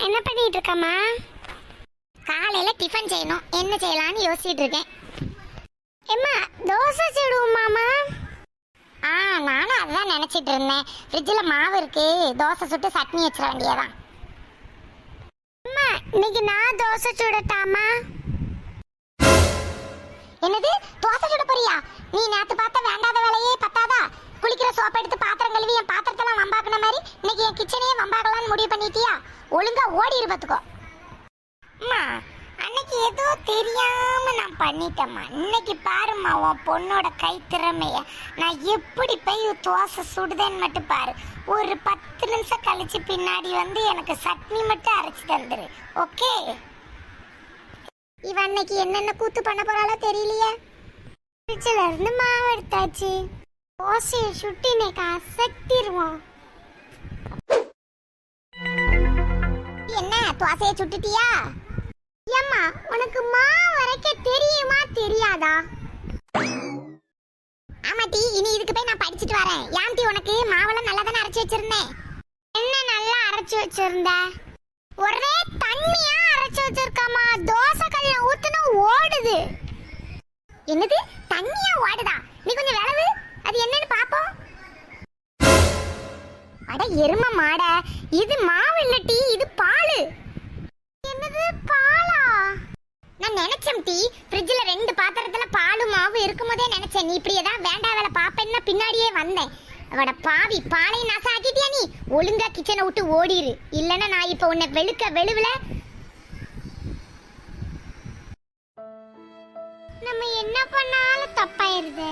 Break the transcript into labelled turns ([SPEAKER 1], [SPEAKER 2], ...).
[SPEAKER 1] என்ன பண்ணிட்டு இருக்கம்மா? காலையில டிஃபன் செய்யணும், என்ன செய்யலாம்னு யோசிச்சுட்டு இருக்கேன். எம்மா தோசை சுடுவோமாமா? நானும் அதான் நினைச்சிட்டு இருந்தேன். ஃப்ரிட்ஜில் மாவு இருக்கு, தோசை சுட்டு சட்னி வச்சிட வேண்டியதான். அம்மா இன்னைக்கு நான் தோசை சுடட்டாமா? என்னது தோசை சுட போறியா? நீ நேத்து பார்த்த வேண்டாத வேலையே பத்தாதா? குளிக்கிற சோப்பை எடுத்து பாத்திரம் கழுவி என் பாத்திரத்தெல்லாம் வம்பாக்குன மாதிரி இன்னைக்கு என் கிச்சனையே வம்பாக்கலான்னு முடிவு பண்ணிட்டியா? ஒழுங்கா ஓடி இருப்பதுக்கோ. அம்மா அன்னைக்கு ஏதோ தெரியாம நான் பண்ணிட்டேம்மா. இன்னைக்கு பாரும்மா உன் பொண்ணோட கை திறமைய. நான் எப்படி போய் தோசை சுடுதேன்னு மட்டும் பாரு. ஒரு 10 நிமிஷம் கழிச்சு பின்னாடி வந்து எனக்கு சட்னி மட்டும் அரைச்சி தந்துரு. ஓகே? இவ அன்னைக்கு என்னென்ன கூத்து பண்ண போறாளோ தெரியலையே. ஃப்ரிட்ஜில் இருந்து மாவு எடுத்தாச்சு, தோசையை சுட்டி இன்னைக்கு அசத்திடுவோம். என்ன தோசையை சுட்டுட்டியா? ஏம்மா உனக்கு மாவு வரைக்க தெரியுமா தெரியாதா? ஆமாட்டி, இனி இதுக்கு போய் நான் படிச்சுட்டு வரேன். ஏன்டி உனக்கு மாவெல்லாம் நல்லா தானே அரைச்சி வச்சிருந்தேன்? என்ன நல்லா அரைச்சி வச்சிருந்த? ஒரே தண்ணியா அரைச்சி வச்சிருக்காமா. தோசை கல்ல ஊத்துனா ஓடுது. என்னது தண்ணியா ஓடுதா? நீ கொஞ்சம் விளவு, அது என்னன்னு பாப்போம். அட எரும மாட, இது மாவு இல்லட்டி, இது பால். என்னது பாலா? நான் நினைச்சேன் டீ, ஃப்ரிட்ஜில் 2 பாத்திரத்துல பாலும் மாவு இருக்கும்போதே நினைச்சேன் நீ இப்படி ஏதாவது வேண்டா வேலை பாப்பேன்னா பின்னாடியே வந்தேன். அவட பாவி, பாலையும் நாசம் ஆக்கிட்டியா நீ? ஒழுங்கா கிச்சனை விட்டு ஓடிரு, இல்லைன்னா நான் இப்ப உன்னை வெளுவில. நம்ம என்ன பண்ணாலும் தப்பாயிருது.